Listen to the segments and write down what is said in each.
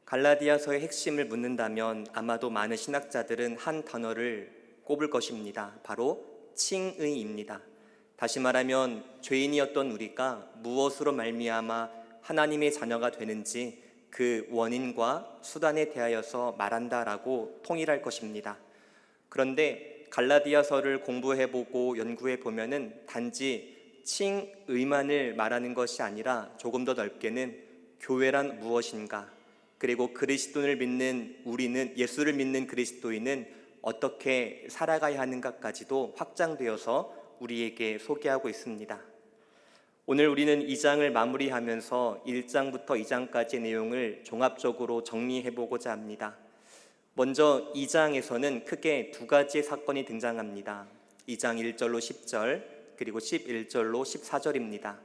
갈라디아서의 핵심을 묻는다면 아마도 많은 신학자들은 한 단어를 꼽을 것입니다. 바로 칭의입니다. 다시 말하면 죄인이었던 우리가 무엇으로 말미암아 하나님의 자녀가 되는지 그 원인과 수단에 대하여서 말한다라고 통일할 것입니다. 그런데 갈라디아서를 공부해보고 연구해보면은 단지 칭의만을 말하는 것이 아니라 조금 더 넓게는 교회란 무엇인가, 그리고 그리스도를 믿는 우리는, 예수를 믿는 그리스도인은 어떻게 살아가야 하는가까지도 확장되어서 우리에게 소개하고 있습니다. 오늘 우리는 2장을 마무리하면서 1장부터 2장까지의 내용을 종합적으로 정리해보고자 합니다. 먼저 2장에서는 크게 두 가지의 사건이 등장합니다. 2장 1절로 10절, 그리고 11절로 14절입니다.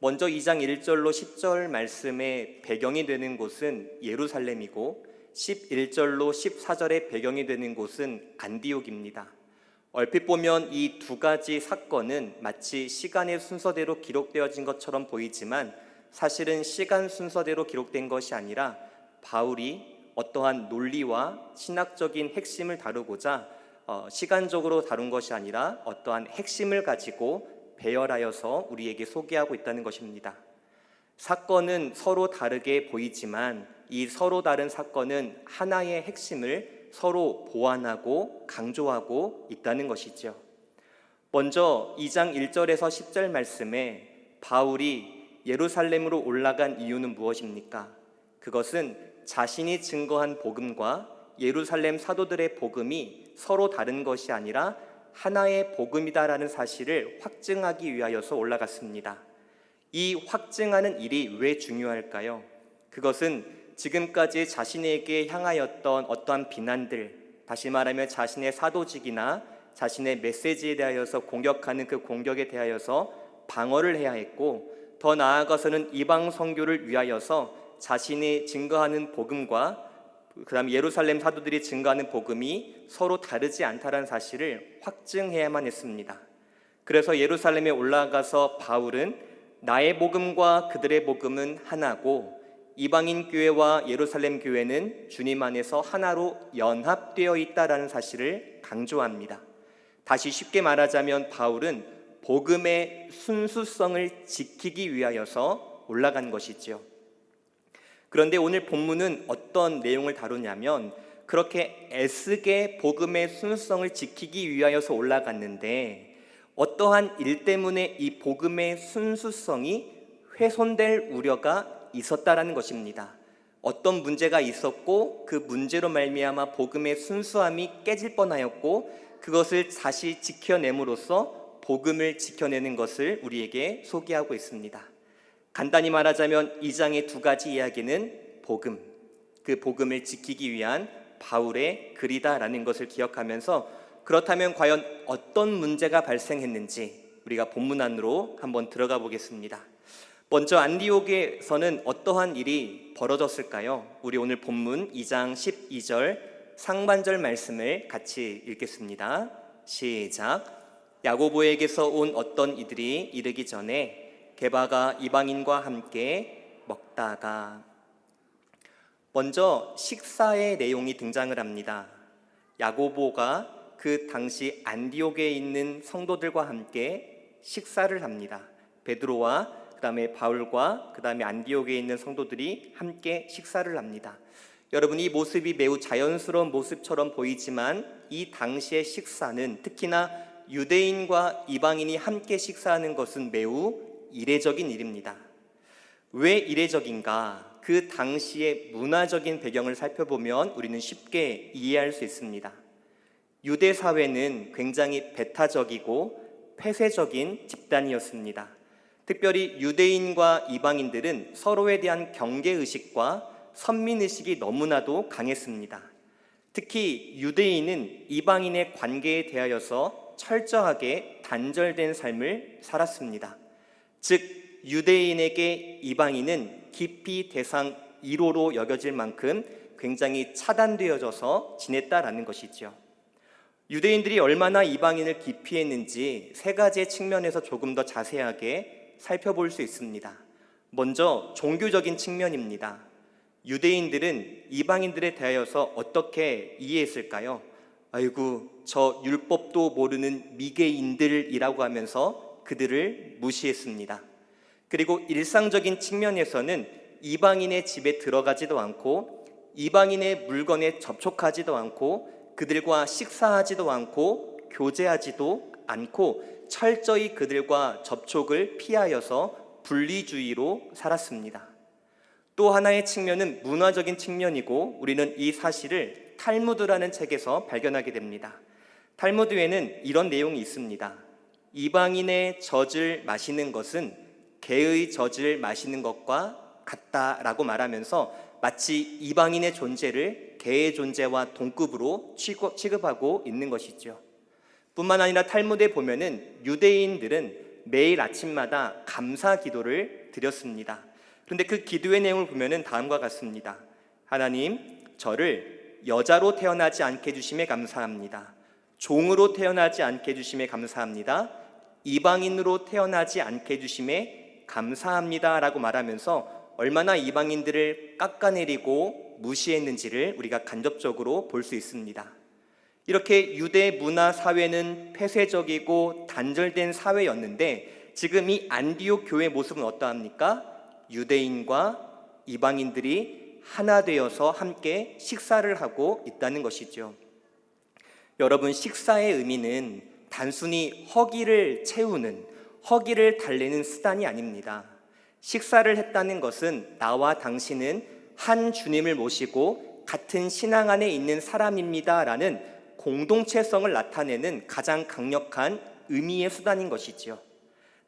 먼저 2장 1절로 10절 말씀의 배경이 되는 곳은 예루살렘이고 11절로 14절의 배경이 되는 곳은 안디옥입니다. 얼핏 보면 이 두 가지 사건은 마치 시간의 순서대로 기록되어진 것처럼 보이지만 사실은 시간 순서대로 기록된 것이 아니라 바울이 어떠한 논리와 신학적인 핵심을 다루고자 시간적으로 다룬 것이 아니라 어떠한 핵심을 가지고 배열하여서 우리에게 소개하고 있다는 것입니다. 사건은 서로 다르게 보이지만 이 서로 다른 사건은 하나의 핵심을 서로 보완하고 강조하고 있다는 것이죠. 먼저 2장 1절에서 10절 말씀에 바울이 예루살렘으로 올라간 이유는 무엇입니까? 그것은 자신이 증거한 복음과 예루살렘 사도들의 복음이 서로 다른 것이 아니라 하나의 복음이다라는 사실을 확증하기 위하여서 올라갔습니다. 이 확증하는 일이 왜 중요할까요? 그것은 지금까지 자신에게 향하였던 어떠한 비난들, 다시 말하면 자신의 사도직이나 자신의 메시지에 대하여서 공격하는 그 공격에 대하여서 방어를 해야 했고, 더 나아가서는 이방 선교를 위하여서 자신이 증거하는 복음과 그 다음 예루살렘 사도들이 증거하는 복음이 서로 다르지 않다는 사실을 확증해야만 했습니다. 그래서 예루살렘에 올라가서 바울은 나의 복음과 그들의 복음은 하나고 이방인 교회와 예루살렘 교회는 주님 안에서 하나로 연합되어 있다는 사실을 강조합니다. 다시 쉽게 말하자면 바울은 복음의 순수성을 지키기 위하여서 올라간 것이지요. 그런데 오늘 본문은 어떤 내용을 다루냐면 그렇게 애쓰게 복음의 순수성을 지키기 위하여서 올라갔는데 어떠한 일 때문에 이 복음의 순수성이 훼손될 우려가 있었다라는 것입니다. 어떤 문제가 있었고 그 문제로 말미암아 복음의 순수함이 깨질 뻔하였고 그것을 다시 지켜냄으로써 복음을 지켜내는 것을 우리에게 소개하고 있습니다. 간단히 말하자면 이 장의 두 가지 이야기는 복음, 그 복음을 지키기 위한 바울의 글이다라는 것을 기억하면서 그렇다면 과연 어떤 문제가 발생했는지 우리가 본문 안으로 한번 들어가 보겠습니다. 먼저 안디옥에서는 어떠한 일이 벌어졌을까요? 우리 오늘 본문 2장 12절 상반절 말씀을 같이 읽겠습니다. 시작. 야고보에게서 온 어떤 이들이 이르기 전에 게바가 이방인과 함께 먹다가. 먼저 식사의 내용이 등장을 합니다. 야고보가 그 당시 안디옥에 있는 성도들과 함께 식사를 합니다. 베드로와 그 다음에 바울과 그 다음에 안디옥에 있는 성도들이 함께 식사를 합니다. 여러분, 이 모습이 매우 자연스러운 모습처럼 보이지만 이 당시의 식사는 특히나 유대인과 이방인이 함께 식사하는 것은 매우 이례적인 일입니다. 왜 이례적인가? 그 당시의 문화적인 배경을 살펴보면 우리는 쉽게 이해할 수 있습니다. 유대 사회는 굉장히 배타적이고 폐쇄적인 집단이었습니다. 특별히 유대인과 이방인들은 서로에 대한 경계의식과 선민의식이 너무나도 강했습니다. 특히 유대인은 이방인의 관계에 대하여서 철저하게 단절된 삶을 살았습니다. 즉 유대인에게 이방인은 깊이 대상 1호로 여겨질 만큼 굉장히 차단되어져서 지냈다라는 것이죠. 유대인들이 얼마나 이방인을 기피했는지 세 가지의 측면에서 조금 더 자세하게 살펴볼 수 있습니다. 먼저 종교적인 측면입니다. 유대인들은 이방인들에 대하여서 어떻게 이해했을까요? 아이고, 저 율법도 모르는 미개인들이라고 하면서 그들을 무시했습니다. 그리고 일상적인 측면에서는 이방인의 집에 들어가지도 않고 이방인의 물건에 접촉하지도 않고 그들과 식사하지도 않고 교제하지도 않고 철저히 그들과 접촉을 피하여서 분리주의로 살았습니다. 또 하나의 측면은 문화적인 측면이고 우리는 이 사실을 탈무드라는 책에서 발견하게 됩니다. 탈무드에는 이런 내용이 있습니다. 이방인의 젖을 마시는 것은 개의 젖을 마시는 것과 같다라고 말하면서 마치 이방인의 존재를 개의 존재와 동급으로 취급하고 있는 것이죠. 뿐만 아니라 탈무드에 보면은 유대인들은 매일 아침마다 감사 기도를 드렸습니다. 그런데 그 기도의 내용을 보면은 다음과 같습니다. 하나님, 저를 여자로 태어나지 않게 해주심에 감사합니다. 종으로 태어나지 않게 해주심에 감사합니다. 이방인으로 태어나지 않게 해주심에 감사합니다 라고 말하면서 얼마나 이방인들을 깎아내리고 무시했는지를 우리가 간접적으로 볼 수 있습니다. 이렇게 유대 문화 사회는 폐쇄적이고 단절된 사회였는데 지금 이 안디옥 교회의 모습은 어떠합니까? 유대인과 이방인들이 하나 되어서 함께 식사를 하고 있다는 것이죠. 여러분, 식사의 의미는 단순히 허기를 채우는, 허기를 달래는 수단이 아닙니다. 식사를 했다는 것은 나와 당신은 한 주님을 모시고 같은 신앙 안에 있는 사람입니다 라는 공동체성을 나타내는 가장 강력한 의미의 수단인 것이죠.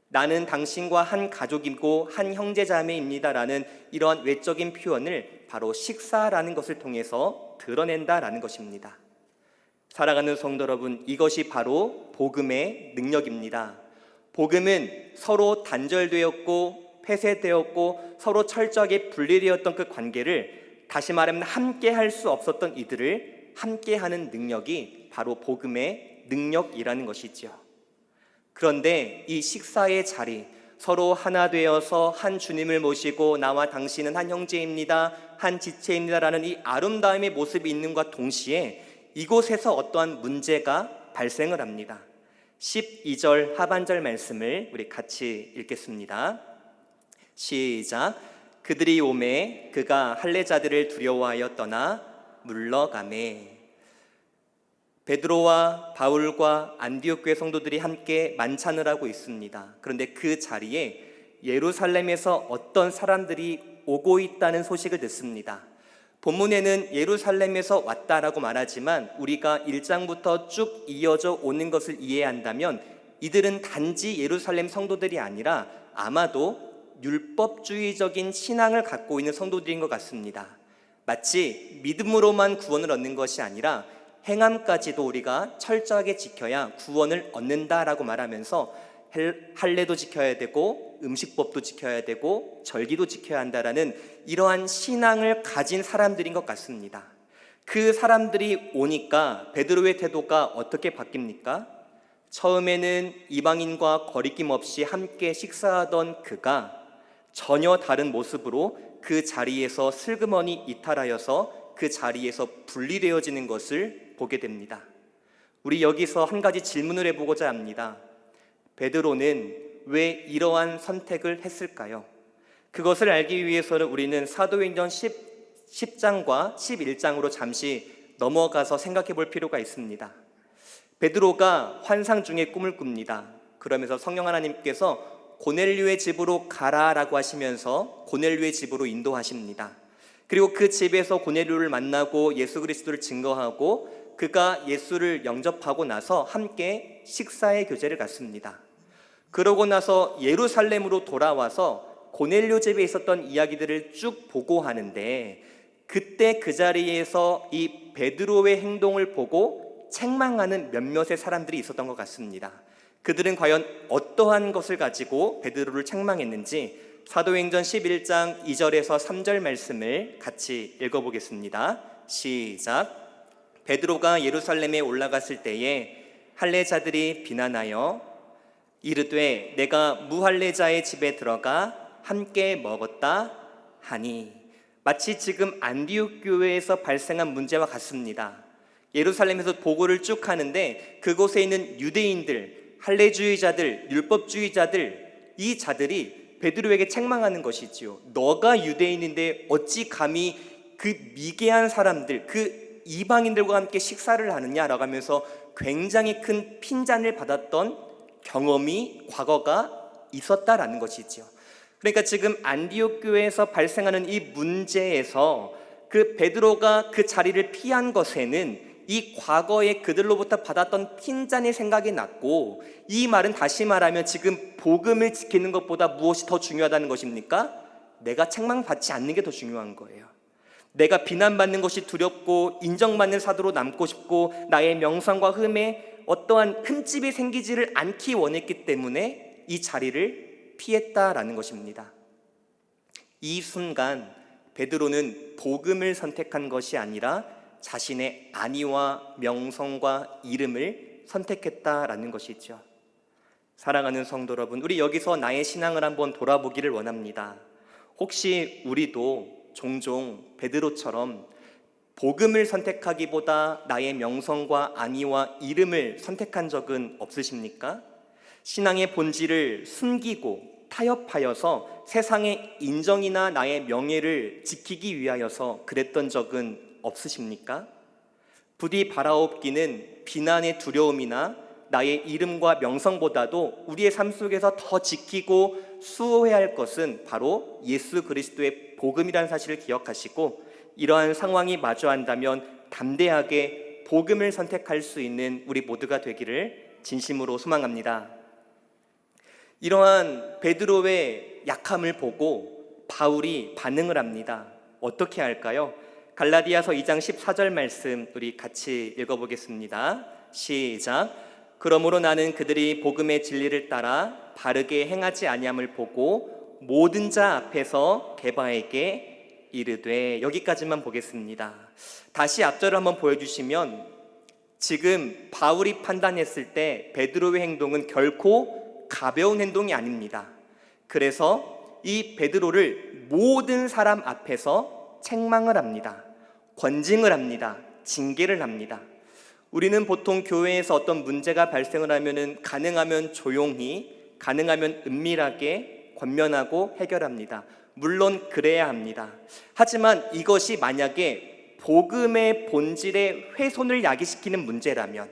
나는 당신과 한 가족이고 한 형제자매입니다 라는 이러한 외적인 표현을 바로 식사라는 것을 통해서 드러낸다라는 것입니다. 사랑하는 성도 여러분, 이것이 바로 복음의 능력입니다. 복음은 서로 단절되었고 폐쇄되었고 서로 철저하게 분리되었던 그 관계를 다시 말하면 함께 할 수 없었던 이들을 함께 하는 능력이 바로 복음의 능력이라는 것이죠. 그런데 이 식사의 자리, 서로 하나 되어서 한 주님을 모시고 나와 당신은 한 형제입니다, 한 지체입니다 라는 이 아름다움의 모습이 있는과 동시에 이곳에서 어떠한 문제가 발생을 합니다. 12절 하반절 말씀을 우리 같이 읽겠습니다. 시작. 그들이 오매 그가 할례자들을 두려워하여 떠나 물러가매. 베드로와 바울과 안디옥 교회 성도들이 함께 만찬을 하고 있습니다. 그런데 그 자리에 예루살렘에서 어떤 사람들이 오고 있다는 소식을 듣습니다. 본문에는 예루살렘에서 왔다라고 말하지만 우리가 1장부터 쭉 이어져 오는 것을 이해한다면 이들은 단지 예루살렘 성도들이 아니라 아마도 율법주의적인 신앙을 갖고 있는 성도들인 것 같습니다. 마치 믿음으로만 구원을 얻는 것이 아니라 행함까지도 우리가 철저하게 지켜야 구원을 얻는다라고 말하면서 할례도 지켜야 되고 음식법도 지켜야 되고 절기도 지켜야 한다라는 이러한 신앙을 가진 사람들인 것 같습니다. 그 사람들이 오니까 베드로의 태도가 어떻게 바뀝니까? 처음에는 이방인과 거리낌 없이 함께 식사하던 그가 전혀 다른 모습으로 그 자리에서 슬그머니 이탈하여서 그 자리에서 분리되어지는 것을 보게 됩니다. 우리 여기서 한 가지 질문을 해보고자 합니다. 베드로는 왜 이러한 선택을 했을까요? 그것을 알기 위해서는 우리는 사도행전 10장과 11장으로 잠시 넘어가서 생각해 볼 필요가 있습니다. 베드로가 환상 중에 꿈을 꿉니다. 그러면서 성령 하나님께서 고넬료의 집으로 가라라고 하시면서 고넬료의 집으로 인도하십니다. 그리고 그 집에서 고넬료를 만나고 예수 그리스도를 증거하고 그가 예수를 영접하고 나서 함께 식사의 교제를 갖습니다. 그러고 나서 예루살렘으로 돌아와서 고넬료 집에 있었던 이야기들을 쭉 보고하는데 그때 그 자리에서 이 베드로의 행동을 보고 책망하는 몇몇의 사람들이 있었던 것 같습니다. 그들은 과연 어떠한 것을 가지고 베드로를 책망했는지 사도행전 11장 2절에서 3절 말씀을 같이 읽어보겠습니다. 시작. 베드로가 예루살렘에 올라갔을 때에 할례자들이 비난하여 이르되 내가 무할례자의 집에 들어가 함께 먹었다 하니. 마치 지금 안디옥 교회에서 발생한 문제와 같습니다. 예루살렘에서 보고를 쭉 하는데 그곳에 있는 유대인들, 할례주의자들, 율법주의자들, 이 자들이 베드로에게 책망하는 것이지요. 너가 유대인인데 어찌 감히 그 미개한 사람들, 그 이방인들과 함께 식사를 하느냐라고 하면서 굉장히 큰 핀잔을 받았던 경험이 과거가 있었다라는 것이지요. 그러니까 지금 안디옥 교회에서 발생하는 이 문제에서 그 베드로가 그 자리를 피한 것에는 이 과거에 그들로부터 받았던 핀잔의 생각이 났고, 이 말은 다시 말하면 지금 복음을 지키는 것보다 무엇이 더 중요하다는 것입니까? 내가 책망받지 않는 게 더 중요한 거예요. 내가 비난받는 것이 두렵고 인정받는 사도로 남고 싶고 나의 명성과 흠에 어떠한 흠집이 생기지를 않기 원했기 때문에 이 자리를 피했다라는 것입니다. 이 순간 베드로는 복음을 선택한 것이 아니라 자신의 안위와 명성과 이름을 선택했다라는 것이죠. 사랑하는 성도 여러분, 우리 여기서 나의 신앙을 한번 돌아보기를 원합니다. 혹시 우리도 종종 베드로처럼 복음을 선택하기보다 나의 명성과 안위와 이름을 선택한 적은 없으십니까? 신앙의 본질을 숨기고 타협하여서 세상의 인정이나 나의 명예를 지키기 위하여서 그랬던 적은 없으십니까? 부디 바라옵기는 비난의 두려움이나 나의 이름과 명성보다도 우리의 삶 속에서 더 지키고 수호해야 할 것은 바로 예수 그리스도의 복음이라는 사실을 기억하시고, 이러한 상황이 마주한다면 담대하게 복음을 선택할 수 있는 우리 모두가 되기를 진심으로 소망합니다. 이러한 베드로의 약함을 보고 바울이 반응을 합니다. 어떻게 할까요? 갈라디아서 2장 14절 말씀 우리 같이 읽어보겠습니다. 시작. 그러므로 나는 그들이 복음의 진리를 따라 바르게 행하지 아니함을 보고 모든 자 앞에서 게바에게 이르되, 여기까지만 보겠습니다. 다시 앞절을 한번 보여주시면, 지금 바울이 판단했을 때 베드로의 행동은 결코 가벼운 행동이 아닙니다. 그래서 이 베드로를 모든 사람 앞에서 책망을 합니다. 권징을 합니다. 징계를 합니다. 우리는 보통 교회에서 어떤 문제가 발생을 하면은 가능하면 조용히, 가능하면 은밀하게 권면하고 해결합니다. 물론 그래야 합니다. 하지만 이것이 만약에 복음의 본질에 훼손을 야기시키는 문제라면,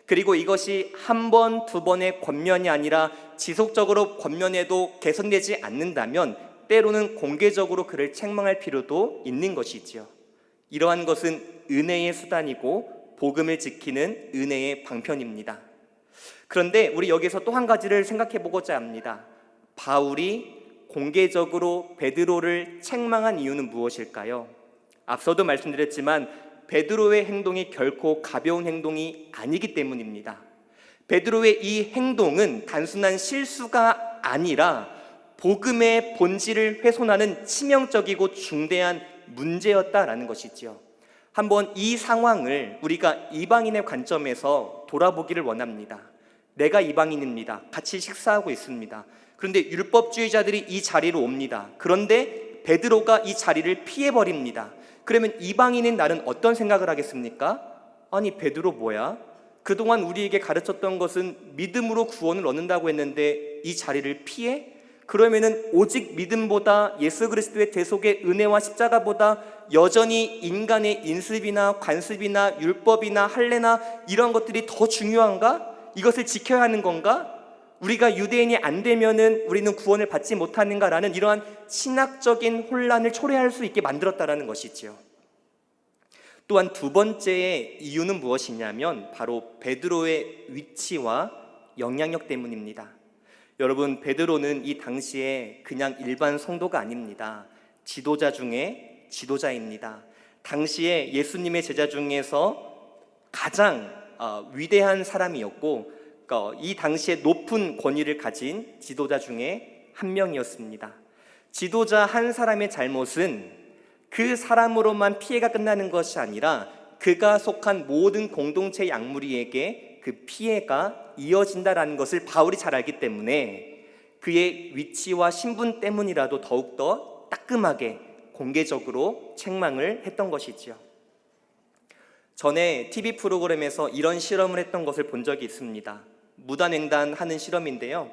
그리고 이것이 한 번, 두 번의 권면이 아니라 지속적으로 권면해도 개선되지 않는다면 때로는 공개적으로 그를 책망할 필요도 있는 것이지요. 이러한 것은 은혜의 수단이고 복음을 지키는 은혜의 방편입니다. 그런데 우리 여기서 또 한 가지를 생각해 보고자 합니다. 바울이 공개적으로 베드로를 책망한 이유는 무엇일까요? 앞서도 말씀드렸지만 베드로의 행동이 결코 가벼운 행동이 아니기 때문입니다. 베드로의 이 행동은 단순한 실수가 아니라 복음의 본질을 훼손하는 치명적이고 중대한 문제였다라는 것이지요. 한번 이 상황을 우리가 이방인의 관점에서 돌아보기를 원합니다. 내가 이방인입니다. 같이 식사하고 있습니다. 그런데 율법주의자들이 이 자리로 옵니다. 그런데 베드로가 이 자리를 피해버립니다. 그러면 이방인인 나는 어떤 생각을 하겠습니까? 아니, 베드로 뭐야? 그동안 우리에게 가르쳤던 것은 믿음으로 구원을 얻는다고 했는데 이 자리를 피해? 그러면은 오직 믿음보다 예수 그리스도의 대속의 은혜와 십자가보다 여전히 인간의 인습이나 관습이나 율법이나 할례나 이런 것들이 더 중요한가? 이것을 지켜야 하는 건가? 우리가 유대인이 안 되면은 우리는 구원을 받지 못하는가라는 이러한 신학적인 혼란을 초래할 수 있게 만들었다라는 것이지요. 또한 두 번째의 이유는 무엇이냐면 바로 베드로의 위치와 영향력 때문입니다. 여러분, 베드로는 이 당시에 그냥 일반 성도가 아닙니다. 지도자 중에 지도자입니다. 당시에 예수님의 제자 중에서 가장 위대한 사람이었고, 이 당시에 높은 권위를 가진 지도자 중에 한 명이었습니다. 지도자 한 사람의 잘못은 그 사람으로만 피해가 끝나는 것이 아니라 그가 속한 모든 공동체 양무리에게 그 피해가 이어진다라는 것을 바울이 잘 알기 때문에 그의 위치와 신분 때문이라도 더욱더 따끔하게 공개적으로 책망을 했던 것이지요. 전에 TV 프로그램에서 이런 실험을 했던 것을 본 적이 있습니다. 무단횡단하는 실험인데요.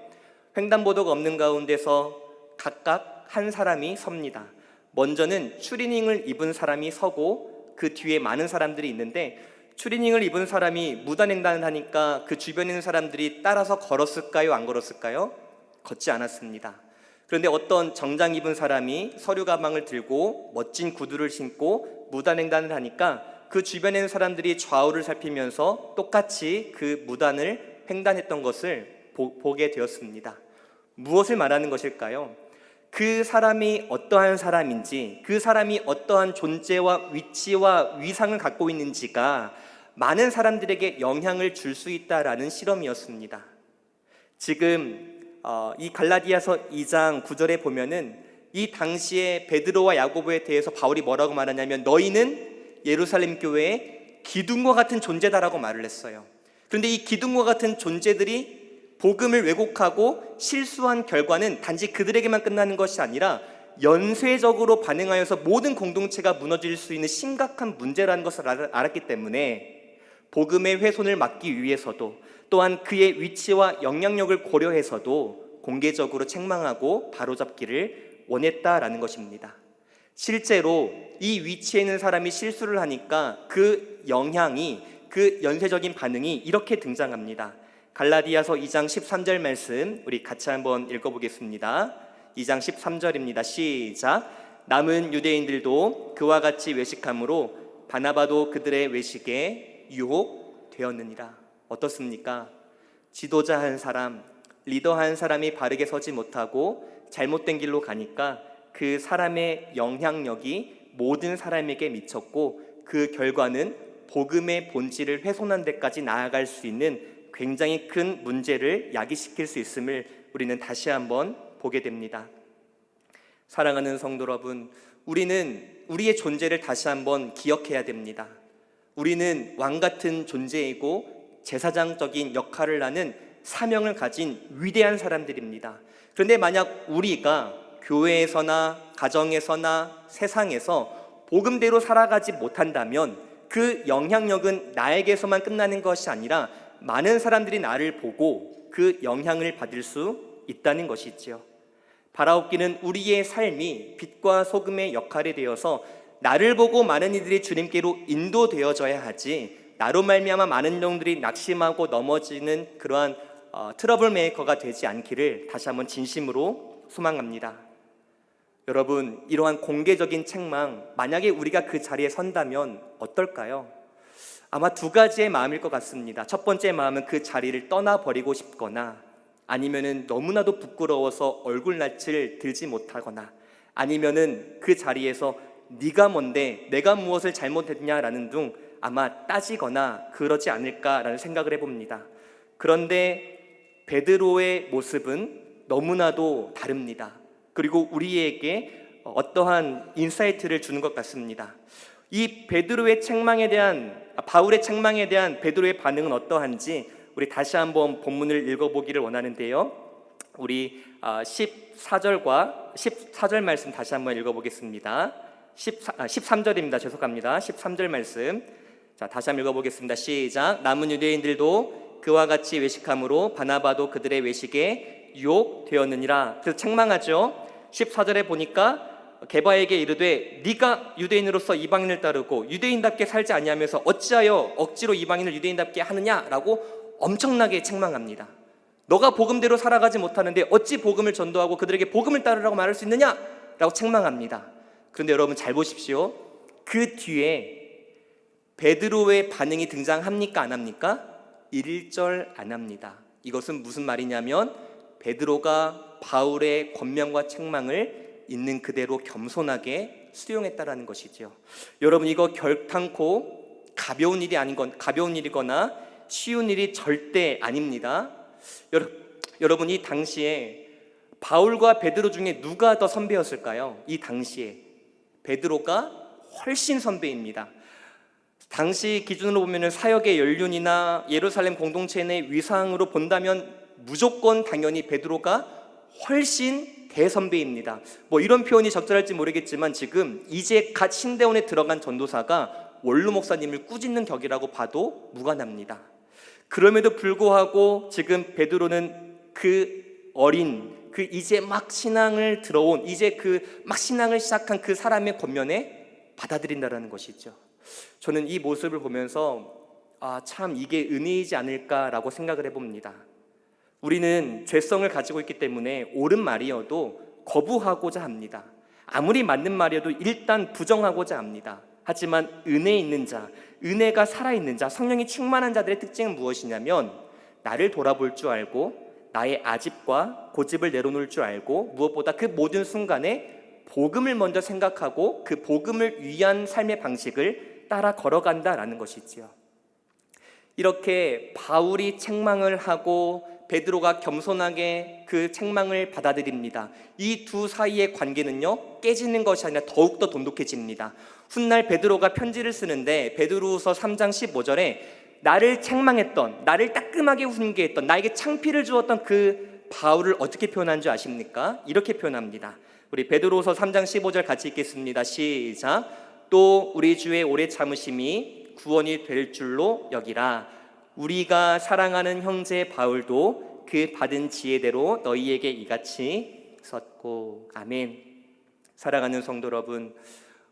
횡단보도가 없는 가운데서 각각 한 사람이 섭니다. 먼저는 추리닝을 입은 사람이 서고 그 뒤에 많은 사람들이 있는데, 추리닝을 입은 사람이 무단횡단을 하니까 그 주변에 있는 사람들이 따라서 걸었을까요? 안 걸었을까요? 걷지 않았습니다. 그런데 어떤 정장 입은 사람이 서류 가방을 들고 멋진 구두를 신고 무단횡단을 하니까 그 주변에 있는 사람들이 좌우를 살피면서 똑같이 그 무단을 횡단했던 것을 보게 되었습니다. 무엇을 말하는 것일까요? 그 사람이 어떠한 사람인지, 그 사람이 어떠한 존재와 위치와 위상을 갖고 있는지가 많은 사람들에게 영향을 줄 수 있다라는 실험이었습니다. 지금 이 갈라디아서 2장 9절에 보면은 이 당시에 베드로와 야고보에 대해서 바울이 뭐라고 말하냐면, 너희는 예루살렘 교회의 기둥과 같은 존재다라고 말을 했어요. 그런데 이 기둥과 같은 존재들이 복음을 왜곡하고 실수한 결과는 단지 그들에게만 끝나는 것이 아니라 연쇄적으로 반응하여서 모든 공동체가 무너질 수 있는 심각한 문제라는 것을 알았기 때문에 복음의 훼손을 막기 위해서도, 또한 그의 위치와 영향력을 고려해서도 공개적으로 책망하고 바로잡기를 원했다라는 것입니다. 실제로 이 위치에 있는 사람이 실수를 하니까 그 영향이, 그 연쇄적인 반응이 이렇게 등장합니다. 갈라디아서 2장 13절 말씀 우리 같이 한번 읽어보겠습니다. 2장 13절입니다. 시작. 남은 유대인들도 그와 같이 외식함으로 바나바도 그들의 외식에 유혹되었느니라. 어떻습니까? 지도자 한 사람, 리더 한 사람이 바르게 서지 못하고 잘못된 길로 가니까 그 사람의 영향력이 모든 사람에게 미쳤고, 그 결과는 복음의 본질을 훼손한 데까지 나아갈 수 있는 굉장히 큰 문제를 야기시킬 수 있음을 우리는 다시 한번 보게 됩니다. 사랑하는 성도 여러분, 우리는 우리의 존재를 다시 한번 기억해야 됩니다. 우리는 왕 같은 존재이고 제사장적인 역할을 하는 사명을 가진 위대한 사람들입니다. 그런데 만약 우리가 교회에서나 가정에서나 세상에서 복음대로 살아가지 못한다면 그 영향력은 나에게서만 끝나는 것이 아니라 많은 사람들이 나를 보고 그 영향을 받을 수 있다는 것이지요. 바라옵기는 우리의 삶이 빛과 소금의 역할이 되어서 나를 보고 많은 이들이 주님께로 인도되어져야 하지, 나로 말미암아 많은 영들이 낙심하고 넘어지는 그러한 트러블 메이커가 되지 않기를 다시 한번 진심으로 소망합니다. 여러분, 이러한 공개적인 책망, 만약에 우리가 그 자리에 선다면 어떨까요? 아마 두 가지의 마음일 것 같습니다. 첫 번째 마음은 그 자리를 떠나버리고 싶거나, 아니면은 너무나도 부끄러워서 얼굴낯을 들지 못하거나, 아니면은 그 자리에서 네가 뭔데, 내가 무엇을 잘못했냐라는 등 아마 따지거나 그러지 않을까라는 생각을 해봅니다. 그런데 베드로의 모습은 너무나도 다릅니다. 그리고 우리에게 어떠한 인사이트를 주는 것 같습니다. 이 베드로의 책망에 대한, 바울의 책망에 대한 베드로의 반응은 어떠한지 우리 다시 한번 본문을 읽어보기를 원하는데요. 우리 14절 말씀 다시 한번 읽어보겠습니다. 13절입니다. 죄송합니다. 13절 말씀. 자, 다시 한번 읽어보겠습니다. 시작. 남은 유대인들도 그와 같이 외식함으로 바나바도 그들의 외식에 유혹되었느니라. 그래서 책망하죠. 14절에 보니까 게바에게 이르되 네가 유대인으로서 이방인을 따르고 유대인답게 살지 아니하면서 어찌하여 억지로 이방인을 유대인답게 하느냐라고 엄청나게 책망합니다. 너가 복음대로 살아가지 못하는데 어찌 복음을 전도하고 그들에게 복음을 따르라고 말할 수 있느냐라고 책망합니다. 그런데 여러분 잘 보십시오. 그 뒤에 베드로의 반응이 등장합니까? 안 합니까? 1절 안 합니다. 이것은 무슨 말이냐면 베드로가 바울의 권면과 책망을 있는 그대로 겸손하게 수용했다라는 것이죠. 여러분, 이거 결탄코 가벼운 일이거나 쉬운 일이 절대 아닙니다. 여러분, 이 당시에 바울과 베드로 중에 누가 더 선배였을까요? 이 당시에 베드로가 훨씬 선배입니다. 당시 기준으로 보면 사역의 연륜이나 예루살렘 공동체 내 위상으로 본다면 무조건 당연히 베드로가 훨씬 대선배입니다. 뭐 이런 표현이 적절할지 모르겠지만 지금 이제 갓 신대원에 들어간 전도사가 원로 목사님을 꾸짖는 격이라고 봐도 무관합니다. 그럼에도 불구하고 지금 베드로는 그 어린, 그 이제 막 신앙을 들어온, 이제 그 막 신앙을 시작한 그 사람의 권면에 받아들인다라는 것이죠. 저는 이 모습을 보면서 참 이게 은혜이지 않을까라고 생각을 해봅니다. 우리는 죄성을 가지고 있기 때문에 옳은 말이어도 거부하고자 합니다. 아무리 맞는 말이어도 일단 부정하고자 합니다. 하지만 은혜 있는 자, 은혜가 살아있는 자, 성령이 충만한 자들의 특징은 무엇이냐면 나를 돌아볼 줄 알고 나의 아집과 고집을 내려놓을 줄 알고 무엇보다 그 모든 순간에 복음을 먼저 생각하고 그 복음을 위한 삶의 방식을 따라 걸어간다라는 것이지요. 이렇게 바울이 책망을 하고 베드로가 겸손하게 그 책망을 받아들입니다. 이 두 사이의 관계는요, 깨지는 것이 아니라 더욱더 돈독해집니다. 훗날 베드로가 편지를 쓰는데 베드로후서 3장 15절에 나를 책망했던, 나를 따끔하게 훈계했던, 나에게 창피를 주었던 그 바울을 어떻게 표현한 줄 아십니까? 이렇게 표현합니다. 우리 베드로후서 3장 15절 같이 읽겠습니다. 시작. 또 우리 주의 오래 참으심이 구원이 될 줄로 여기라. 우리가 사랑하는 형제 바울도 그 받은 지혜대로 너희에게 이같이 썼고. 아멘. 사랑하는 성도 여러분,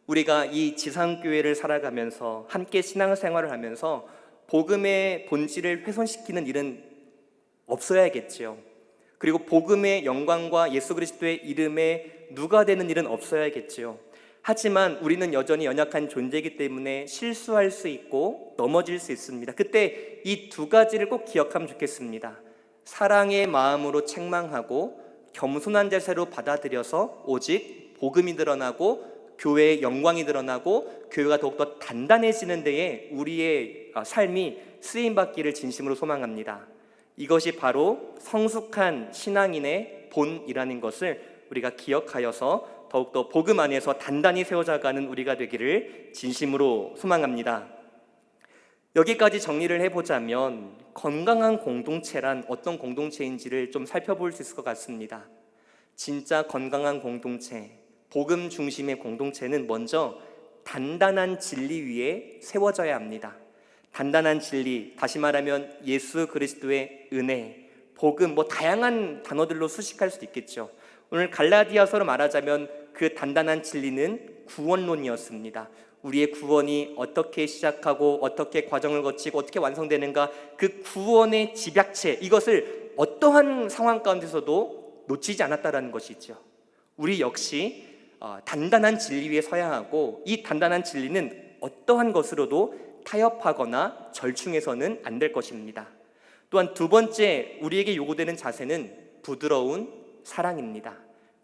우리가 이 지상교회를 살아가면서 함께 신앙생활을 하면서 복음의 본질을 훼손시키는 일은 없어야겠지요. 그리고 복음의 영광과 예수 그리스도의 이름에 누가 되는 일은 없어야겠지요. 하지만 우리는 여전히 연약한 존재이기 때문에 실수할 수 있고 넘어질 수 있습니다. 그때 이 두 가지를 꼭 기억하면 좋겠습니다. 사랑의 마음으로 책망하고 겸손한 자세로 받아들여서 오직 복음이 드러나고 교회의 영광이 드러나고 교회가 더욱더 단단해지는 데에 우리의 삶이 쓰임받기를 진심으로 소망합니다. 이것이 바로 성숙한 신앙인의 본이라는 것을 우리가 기억하여서 더욱더 복음 안에서 단단히 세워져가는 우리가 되기를 진심으로 소망합니다. 여기까지 정리를 해보자면 건강한 공동체란 어떤 공동체인지를 좀 살펴볼 수 있을 것 같습니다. 진짜 건강한 공동체, 복음 중심의 공동체는 먼저 단단한 진리 위에 세워져야 합니다. 단단한 진리, 다시 말하면 예수 그리스도의 은혜, 복음, 다양한 단어들로 수식할 수도 있겠죠. 오늘 갈라디아서로 말하자면 그 단단한 진리는 구원론이었습니다. 우리의 구원이 어떻게 시작하고 어떻게 과정을 거치고 어떻게 완성되는가, 그 구원의 집약체, 이것을 어떠한 상황 가운데서도 놓치지 않았다라는 것이죠. 우리 역시 단단한 진리 위에 서야 하고, 이 단단한 진리는 어떠한 것으로도 타협하거나 절충해서는 안 될 것입니다. 또한 두 번째 우리에게 요구되는 자세는 부드러운 사랑입니다.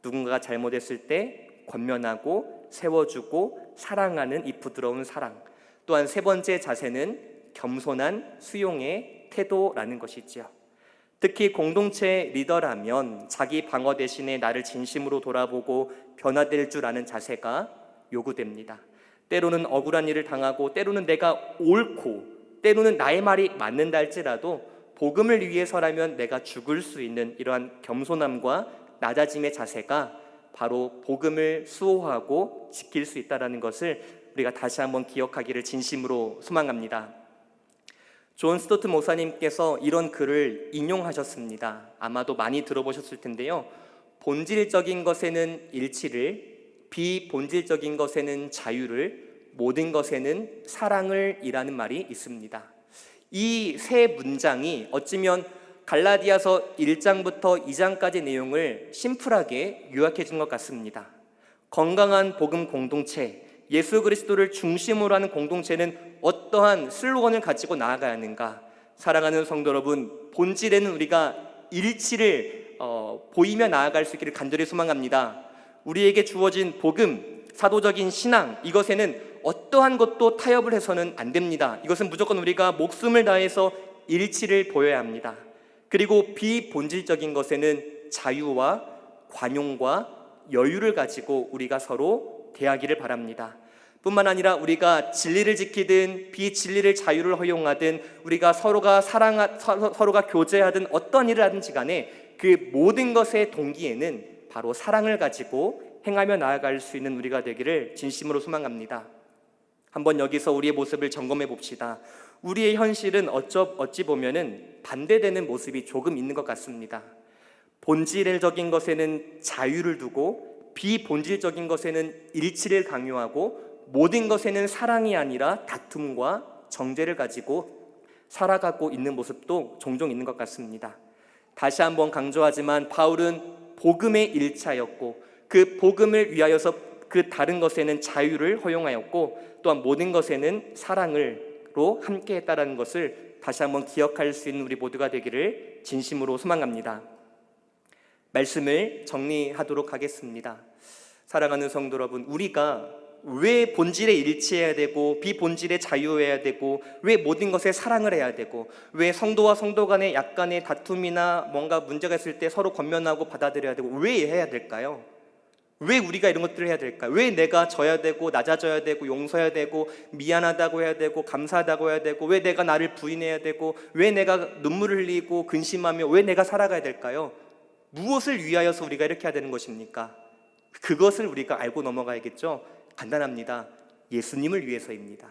누군가가 잘못했을 때 권면하고 세워주고 사랑하는 이 부드러운 사랑. 또한 세 번째 자세는 겸손한 수용의 태도라는 것이지요. 특히 공동체 리더라면 자기 방어 대신에 나를 진심으로 돌아보고 변화될 줄 아는 자세가 요구됩니다. 때로는 억울한 일을 당하고 때로는 내가 옳고 때로는 나의 말이 맞는다 할지라도 복음을 위해서라면 내가 죽을 수 있는 이러한 겸손함과 낮아짐의 자세가 바로 복음을 수호하고 지킬 수 있다는 것을 우리가 다시 한번 기억하기를 진심으로 소망합니다. 존 스토트 목사님께서 이런 글을 인용하셨습니다. 아마도 많이 들어보셨을 텐데요. 본질적인 것에는 일치를, 비본질적인 것에는 자유를, 모든 것에는 사랑을 이라는 말이 있습니다. 이 세 문장이 어찌면 갈라디아서 1장부터 2장까지 내용을 심플하게 요약해 준 것 같습니다. 건강한 복음 공동체, 예수 그리스도를 중심으로 하는 공동체는 어떠한 슬로건을 가지고 나아가야 하는가? 사랑하는 성도 여러분, 본질에는 우리가 일치를 보이며 나아갈 수 있기를 간절히 소망합니다. 우리에게 주어진 복음, 사도적인 신앙, 이것에는 어떠한 것도 타협을 해서는 안 됩니다. 이것은 무조건 우리가 목숨을 다해서 일치를 보여야 합니다. 그리고 비본질적인 것에는 자유와 관용과 여유를 가지고 우리가 서로 대하기를 바랍니다. 뿐만 아니라 우리가 진리를 지키든 비진리를 자유를 허용하든 우리가 서로가 교제하든 어떤 일을 하든지 간에 그 모든 것의 동기에는 바로 사랑을 가지고 행하며 나아갈 수 있는 우리가 되기를 진심으로 소망합니다. 한번 여기서 우리의 모습을 점검해 봅시다. 우리의 현실은 어찌 보면은 반대되는 모습이 조금 있는 것 같습니다. 본질적인 것에는 자유를 두고 비본질적인 것에는 일치를 강요하고 모든 것에는 사랑이 아니라 다툼과 정죄를 가지고 살아가고 있는 모습도 종종 있는 것 같습니다. 다시 한번 강조하지만 바울은 복음의 일차였고 그 복음을 위하여서 그 다른 것에는 자유를 허용하였고 또한 모든 것에는 사랑으로 함께 했다라는 것을 다시 한번 기억할 수 있는 우리 모두가 되기를 진심으로 소망합니다. 말씀을 정리하도록 하겠습니다. 사랑하는 성도 여러분, 우리가 왜 본질에 일치해야 되고 비본질에 자유해야 되고 왜 모든 것에 사랑을 해야 되고 왜 성도와 성도 간에 약간의 다툼이나 뭔가 문제가 있을 때 서로 권면하고 받아들여야 되고 왜 해야 될까요? 왜 우리가 이런 것들을 해야 될까요? 왜 내가 져야 되고 낮아져야 되고 용서해야 되고 미안하다고 해야 되고 감사하다고 해야 되고 왜 내가 나를 부인해야 되고 왜 내가 눈물을 흘리고 근심하며 왜 내가 살아가야 될까요? 무엇을 위하여서 우리가 이렇게 해야 되는 것입니까? 그것을 우리가 알고 넘어가야겠죠? 간단합니다. 예수님을 위해서입니다.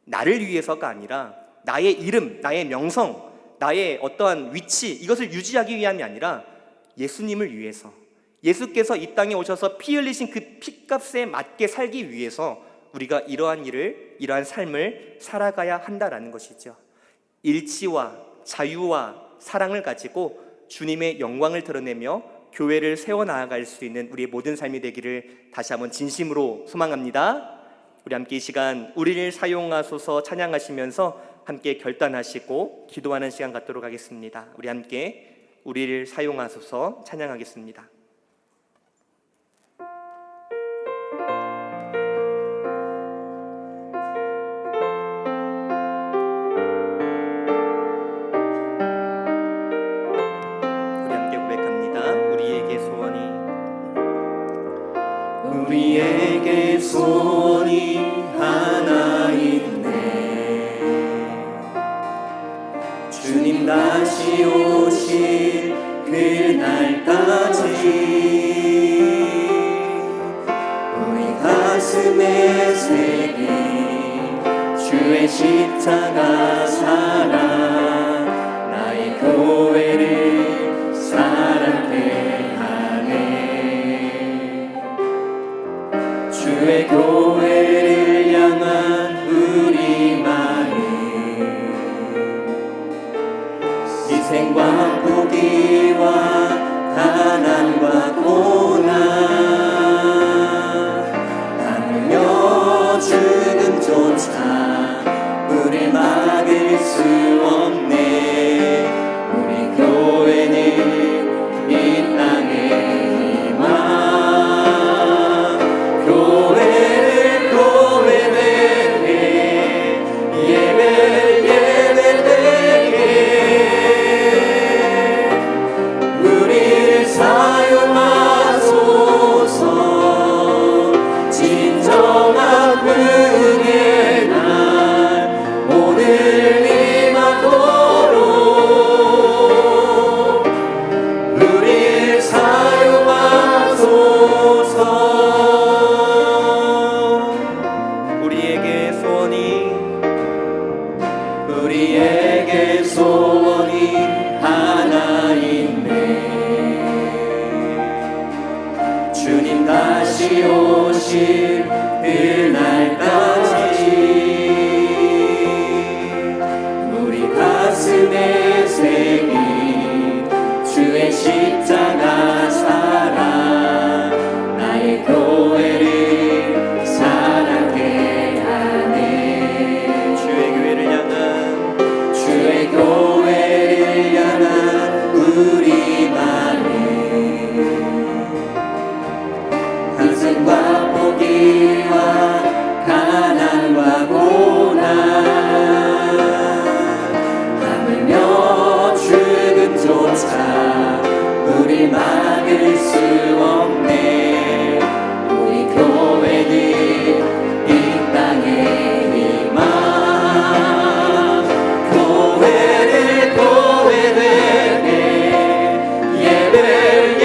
나를 위해서가 아니라 나의 이름, 나의 명성, 나의 어떠한 위치 이것을 유지하기 위함이 아니라 예수님을 위해서 예수께서 이 땅에 오셔서 피 흘리신 그 피값에 맞게 살기 위해서 우리가 이러한 삶을 살아가야 한다라는 것이죠. 일치와 자유와 사랑을 가지고 주님의 영광을 드러내며 교회를 세워나갈 수 있는 우리의 모든 삶이 되기를 다시 한번 진심으로 소망합니다. 우리 함께 이 시간 우리를 사용하소서 찬양하시면서 함께 결단하시고 기도하는 시간 갖도록 하겠습니다. 우리 함께 우리를 사용하소서 찬양하겠습니다. 우리에게 소원이 하나 있네. 주님 다시 오실 그날까지 우리 가슴에 새긴 주의 십자가 사랑 나의 교회를 사랑해 주의 교회를 향한 우리 마음 희생과 포기와 가난과 고난 하물며 죽음조차 우릴 막을 수 없네. 우리 교회는 이 땅의 희망 우리에게 소원이 하나 있네. 주님 다시 오실 그날까지 우리 가슴에 새긴 주의 십자가 사랑 나의 교회를 사랑해 하네. 주의 교회를 향한 우리 마음 희생과 포기와 가난과 고난 하물며 죽음조차 우리 막을 수 없네. 우리 교회는 이 땅의 희망 교회되게 예배되게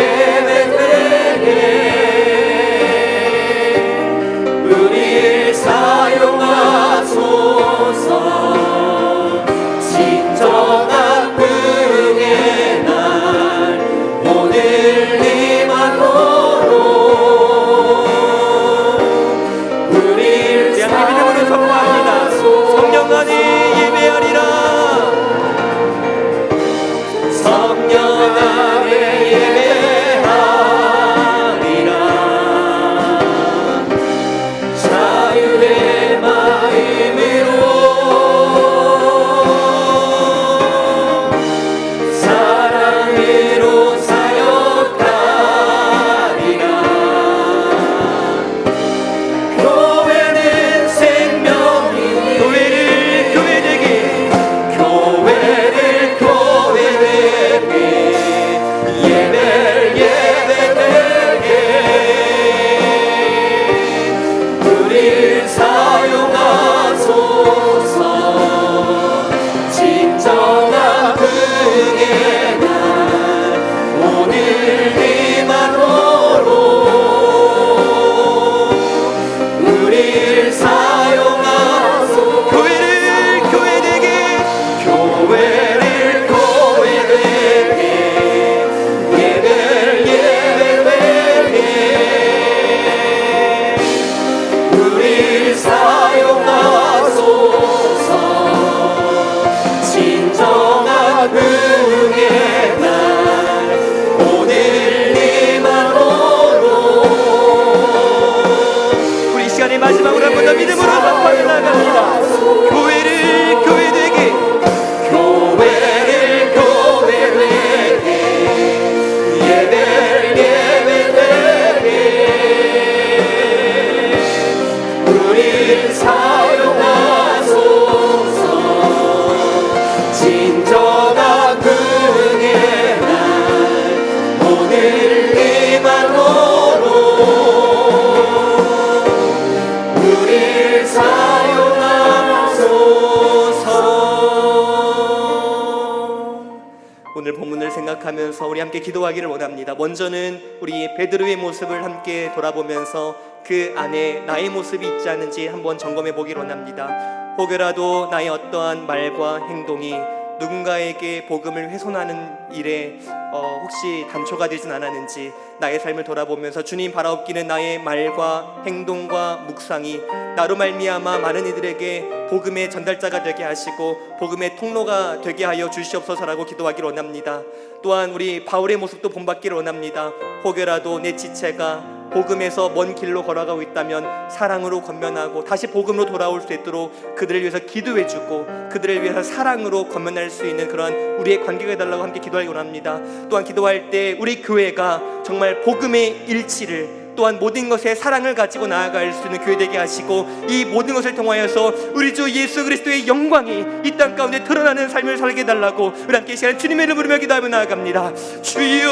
오늘 본문을 생각하면서 우리 함께 기도하기를 원합니다. 먼저는 우리 베드로의 모습을 함께 돌아보면서 그 안에 나의 모습이 있지 않은지 한번 점검해 보기를 원합니다. 혹여라도 나의 어떠한 말과 행동이 누군가에게 복음을 훼손하는 일에 혹시 단초가 되진 않았는지 나의 삶을 돌아보면서 주님 바라옵기는 나의 말과 행동과 묵상이 나로 말미암아 많은 이들에게 복음의 전달자가 되게 하시고 복음의 통로가 되게 하여 주시옵소서라고 기도하기를 원합니다. 또한 우리 바울의 모습도 본받기를 원합니다. 혹여라도 내 지체가 복음에서 먼 길로 걸어가고 있다면 사랑으로 권면하고 다시 복음으로 돌아올 수 있도록 그들을 위해서 기도해주고 그들을 위해서 사랑으로 권면할 수 있는 그러한 우리의 관계가 해달라고 함께 기도하기 원합니다. 또한 기도할 때 우리 교회가 정말 복음의 일치를 또한 모든 것에 사랑을 가지고 나아갈 수 있는 교회 되게 하시고 이 모든 것을 통하여서 우리 주 예수 그리스도의 영광이 이 땅 가운데 드러나는 삶을 살게 해달라고 우리 함께 이 시간 주님의 이름을 부르며 기도하며 나아갑니다. 주여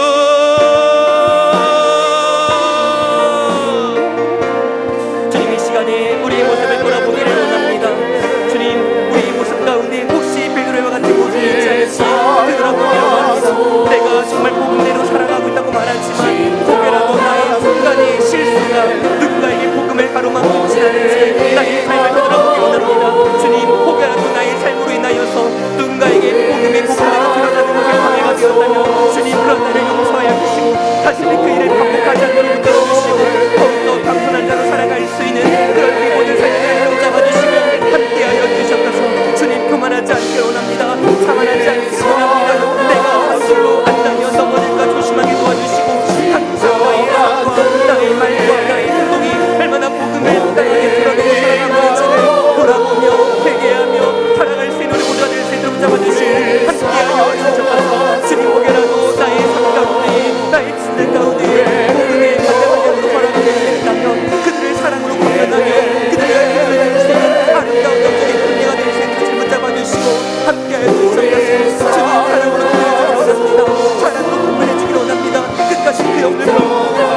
우리의 모습을 돌아보기를 원합니다. 주님, 우리의 모습 가운데 혹시 베드로와 같은 모습이 있지 않은지 되돌아보기를 원합니다. 내가 정말 복음대로 살아가고 있다고 말하지만 혹여라도 나의 순간의 실수가 누군가에게 복음을 가로막지 않은지 나의 삶을 되돌아보기 원합니다. 주님, 혹여라도 나의 삶으로 인하여서 누군가에게 복음대로 드러나는 것에 방해가 되었다면 주님 그런 나를 용서하여 주시고 다시는 그 일을 반복하지 않도록 붙들어 주시고 더욱더 겸손한 자로 살아갈 수 있는 그런 우리 모든 삶을 잡아주시고 함께하여 주셨소서. 주님 교만하지 않기를 원합니다. 자만하지 않기를 원합니다. 내가 스스로 안다면 넘어질까 조심하게 도와주시고 항상 나의 삶과 나의 말과 나의 행동이 얼마나 복음을 당하게 드러내고 살아가고 있는지를 돌아보며 회개하며 살아갈 수 있는 우리 모두가 될 수 있도록 잡아주시고 함께하여 주셨소서. 주님 혹여라도 나의 삶 가운데 나의 진들 가운데 복음의 반대방향으로 걸어가게 된다면 그들을 사랑으로 권면하며 그들과 교회할 수 있는 아름다운 영적인 분리가 될 수 있는 것을 붙잡아주시고 함께하여 주시옵소서. 주님 사랑으로 권면해주기를 원합니다. 사랑으로 권면해주기를 원합니다. 끝까지 그 영을 품고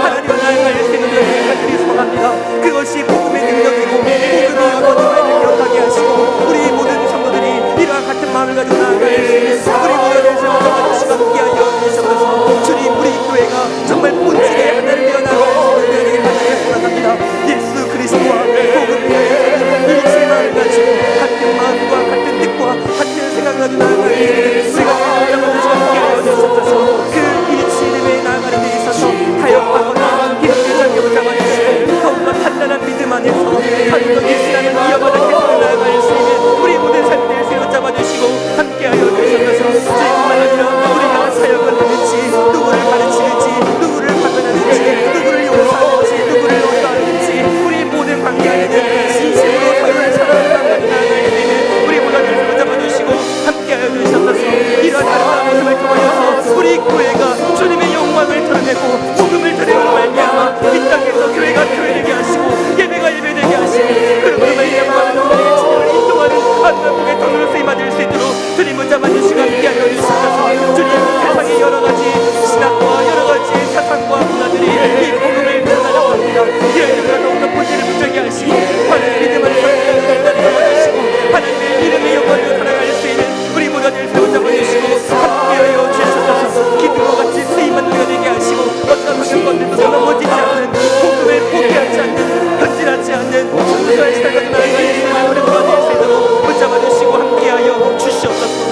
하나님과 나아갈 수 있는 것을 간절히 소망합니다. 그것이 복음의 능력이고 복음이 영원한 삶을 기억하게 하시고 우리 모든 성도들이 이와 같은 마음을 가지고 나아갈 수 있는 우리 모두가 될 수 있도록 잡아주시고 함께하여 주시옵소서. 주님 우리 교회가 정말 본질의 하나를 되어 나아갈 수 있는 간절히 소망합니다. 예수 그리스도와 복음의 일치의 마음을 가지고 같은 마음과 같은 뜻과 같은 생각을 가지고 나아갈 수 있는 우리가 잡아주시고 함께하여 주시옵소서. 그 일치됨에 나아가는 데 있어서 타협하거나 힘든 장벽을 잡아주시고 더욱더 단단한 믿음 안에서 하루도 예수라는 이어받아 계속 나아갈 수 있는 우리 모든 삶들을 세워 잡아주시고 함께하여 주시옵소서. 주님뿐만 아니라 우리가 사역을 하는지 누구를 가르치는지 누구를 파견하는지 누구를 용서하는지 누구를 어떠하는지 우리 모든 관계 안에는 진심으로 서로를 사랑하는 나아갈 수 있는 우리 모두를 세워 잡아주시고 함께하여 주시옵소서. 이러한 아름다운 모습을 통하여서 우리 교회가 주님의 영광을 드러내고 복음을 드러내고 말미암아 이 땅에서 교회가 교회되게 하시고 예배가 예배되게 하시고 그러므로 말미암아 많은 분들에게 주님을 인도하는 아름다운 복의 통로로 쓰임받을 수 있도록 주님을 잡아주시고 함께하여 주시옵소서. 주님 세상의 여러가지 신학과 여러가지 사상과 문화들이 이 복음을 드러나려고 합니다. 이런 이름으로 더욱더 본질을 붙들게 하시고 하나님의 믿음을 잡아주시고 하나님의 이름의 영광으로 살아갈 수 있는 우리 모두들 세워 잡아주시고 함께하여 주시옵소서. 기둥과 같이 쓰임받는 우리가 되게 하시고 어떤 환경권들도 넘어지지 않는 복음을 포기하지 않는 변질하지 않는 순수한 시대가 나아갈 수 있는 우리 모두가 될 수 있도록 붙잡아주시고 함께하여 주시옵소서.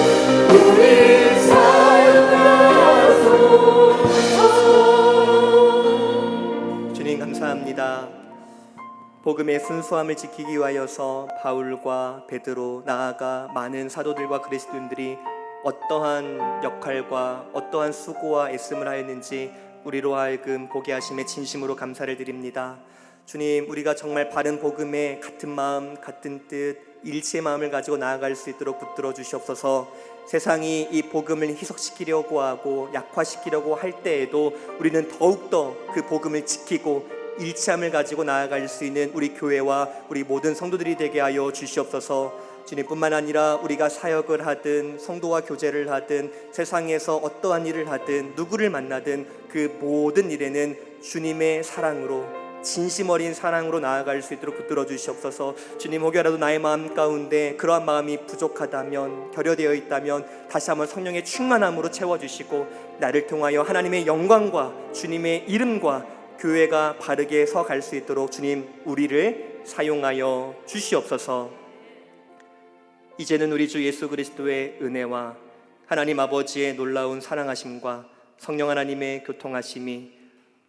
주님 감사합니다. 복음의 순수함을 지키기 위하여서 바울과 베드로 나아가 많은 사도들과 그리스도인들이 어떠한 역할과 어떠한 수고와 애씀을 하였는지 우리로 하여금 보게 하심에 진심으로 감사를 드립니다. 주님 우리가 정말 바른 복음에 같은 마음 같은 뜻 일치의 마음을 가지고 나아갈 수 있도록 붙들어 주시옵소서. 세상이 이 복음을 희석시키려고 하고 약화시키려고 할 때에도 우리는 더욱더 그 복음을 지키고 일치함을 가지고 나아갈 수 있는 우리 교회와 우리 모든 성도들이 되게 하여 주시옵소서. 주님뿐만 아니라 우리가 사역을 하든 성도와 교제를 하든 세상에서 어떠한 일을 하든 누구를 만나든 그 모든 일에는 주님의 사랑으로 진심 어린 사랑으로 나아갈 수 있도록 붙들어 주시옵소서. 주님, 혹여라도 나의 마음 가운데 그러한 마음이 부족하다면, 결여되어 있다면 다시 한번 성령의 충만함으로 채워주시고 나를 통하여 하나님의 영광과 주님의 이름과 교회가 바르게 서갈 수 있도록 주님, 우리를 사용하여 주시옵소서. 이제는 우리 주 예수 그리스도의 은혜와 하나님 아버지의 놀라운 사랑하심과 성령 하나님의 교통하심이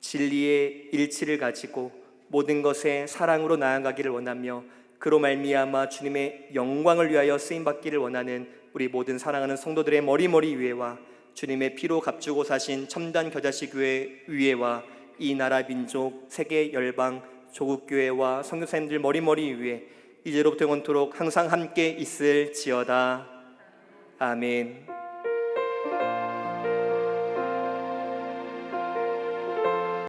진리의 일치를 가지고 모든 것에 사랑으로 나아가기를 원하며 그로 말미암아 주님의 영광을 위하여 쓰임받기를 원하는 우리 모든 사랑하는 성도들의 머리머리 위에와 주님의 피로 값주고 사신 첨단 겨자씨 교회 위에와 이 나라 민족 세계 열방 조국 교회와 선교사님들 머리머리 위에 이제로부터 영원토록 항상 함께 있을지어다. 아멘.